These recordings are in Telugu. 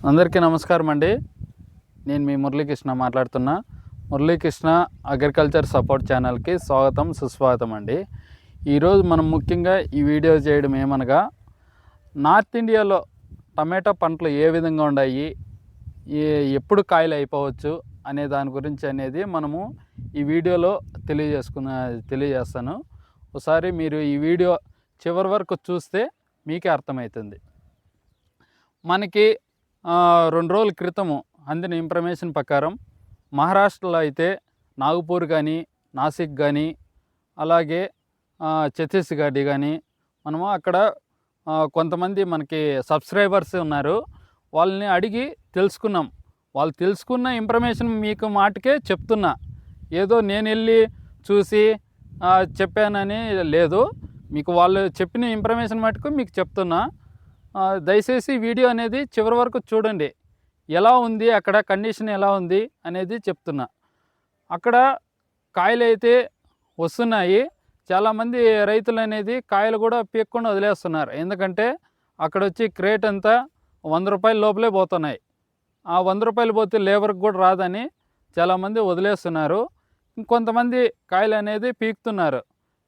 అందరికీ నమస్కారం అండి. నేను మీ మురళీకృష్ణ మాట్లాడుతున్నా. మురళీకృష్ణ అగ్రికల్చర్ సపోర్ట్ ఛానల్కి స్వాగతం సుస్వాగతం అండి. ఈరోజు మనం ముఖ్యంగా ఈ వీడియో చేయడం ఏమనగా, నార్త్ ఇండియాలో టమాటా పంటలు ఏ విధంగా ఉన్నాయి, ఎప్పుడు కాయలు అయిపోవచ్చు అనే దాని గురించి అనేది మనము ఈ వీడియోలో తెలియజేస్తాను. ఒకసారి మీరు ఈ వీడియో చివరి వరకు చూస్తే మీకే అర్థమవుతుంది. మనకి 2 రోజుల క్రితము అందిన ఇన్ఫర్మేషన్ ప్రకారం మహారాష్ట్రలో అయితే నాగపూర్ కానీ, నాసిక్ కానీ, అలాగే ఛత్తీస్గఢ్ కానీ మనము అక్కడ కొంతమంది మనకి సబ్స్క్రైబర్స్ ఉన్నారు. వాళ్ళని అడిగి తెలుసుకున్నాం. వాళ్ళు తెలుసుకున్న ఇన్ఫర్మేషన్ మీకు మాటకే చెప్తున్నా. ఏదో నేను వెళ్ళి చూసి చెప్పానని లేదు. మీకు వాళ్ళు చెప్పిన ఇన్ఫర్మేషన్ మటుకు మీకు చెప్తున్నా. దయచేసి వీడియో అనేది చివరి వరకు చూడండి. ఎలా ఉంది, అక్కడ కండిషన్ ఎలా ఉంది అనేది చెప్తున్నా. అక్కడ కాయలు అయితే వస్తున్నాయి. చాలామంది రైతులు అనేది కాయలు కూడా పీక్కుండా వదిలేస్తున్నారు. ఎందుకంటే అక్కడ వచ్చి క్రేట్ అంతా 100 రూపాయల లోపలే పోతున్నాయి. ఆ 100 రూపాయలు పోతే లేబర్కి కూడా రాదని చాలామంది వదిలేస్తున్నారు. ఇంకొంతమంది కాయలు అనేది పీకుతున్నారు.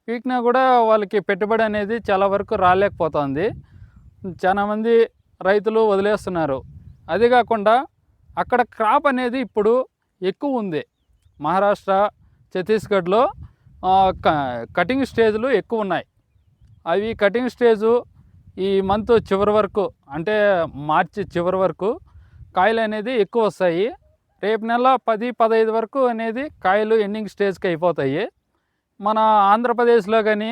పీకినా కూడా వాళ్ళకి పెట్టుబడి అనేది చాలా వరకు రాలేకపోతుంది. చాలామంది రైతులు వదిలేస్తున్నారు. అదే కాకుండా అక్కడ క్రాప్ అనేది ఇప్పుడు ఎక్కువ ఉంది. మహారాష్ట్ర, ఛత్తీస్గఢ్లో కటింగ్ స్టేజ్లు ఎక్కువ ఉన్నాయి. అవి కటింగ్ స్టేజు ఈ మంత్ చివరి వరకు, అంటే మార్చి చివరి వరకు కాయలు అనేది ఎక్కువ వస్తాయి. రేపు నెల 10-15 వరకు అనేది కాయలు ఎండింగ్ స్టేజ్కి అయిపోతాయి. మన ఆంధ్రప్రదేశ్లో కానీ,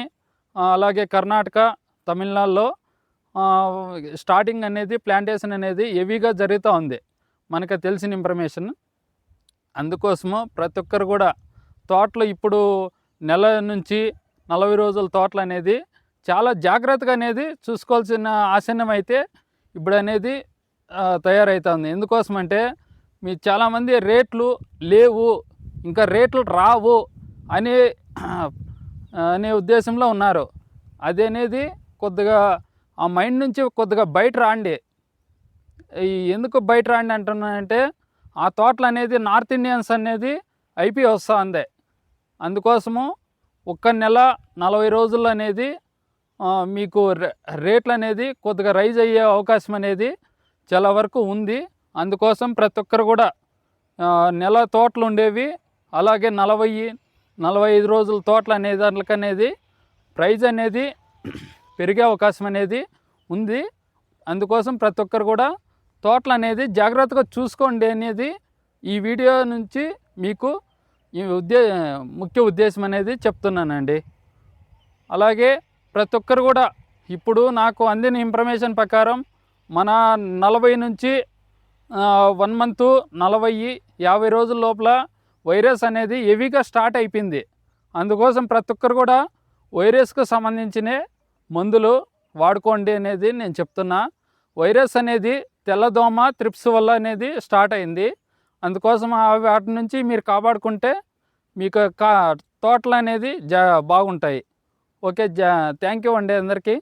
అలాగే కర్ణాటక, తమిళనాడులో స్టార్టింగ్ అనేది ప్లాంటేషన్ అనేది హెవీగా జరుగుతూ ఉంది. మనకు తెలిసిన ఇన్ఫర్మేషన్. అందుకోసము ప్రతి ఒక్కరు కూడా తోటలు ఇప్పుడు నెల నుంచి 40 రోజుల తోటలు అనేది చాలా జాగ్రత్తగా అనేది చూసుకోవాల్సిన ఆసన్నం అయితే ఇప్పుడు అనేది తయారవుతుంది. ఎందుకోసమంటే మీ చాలామంది రేట్లు లేవు, ఇంకా రేట్లు రావు అనే ఉద్దేశంలో ఉన్నారు. అది అనేది కొద్దిగా ఆ మైండ్ నుంచి కొద్దిగా బయట రాండి. ఎందుకు బయట రాండి అంటున్నానంటే, ఆ తోటలు అనేది నార్త్ ఇండియన్స్ అనేది అయిపోయి వస్తూ ఉంది. అందుకోసము ఒక్క నెల 40 రోజుల్లో అనేది మీకు రేట్లు అనేది కొద్దిగా రైజ్ అయ్యే అవకాశం అనేది చాలా వరకు ఉంది. అందుకోసం ప్రతి ఒక్కరు కూడా నెల తోటలు ఉండేవి, అలాగే 40-45 రోజుల తోటలు అనే దాంట్లకనేది ప్రైజ్ అనేది పెరిగే అవకాశం అనేది ఉంది. అందుకోసం ప్రతి ఒక్కరు కూడా తోటలు అనేది జాగ్రత్తగా చూసుకోండి అనేది ఈ వీడియో నుంచి మీకు ఈ ముఖ్య ఉద్దేశం అనేది చెప్తున్నానండి. అలాగే ప్రతి ఒక్కరు కూడా ఇప్పుడు నాకు అందిన ఇన్ఫర్మేషన్ ప్రకారం మన 40 నుంచి 1 మంత్ 40-50 రోజుల లోపల వైరస్ అనేది హెవీగా స్టార్ట్ అయిపోయింది. అందుకోసం ప్రతి ఒక్కరు కూడా వైరస్కు సంబంధించిన మందులు వాడుకోండి అనేది నేను చెప్తున్నా. వైరస్ అనేది తెల్లదోమ, త్రిప్స్ వల్ల అనేది స్టార్ట్ అయింది. అందుకోసం వాటి నుంచి మీరు కాపాడుకుంటే మీకు తోటలు అనేది బాగుంటాయి. ఓకే, థ్యాంక్ యూ అండి అందరికీ.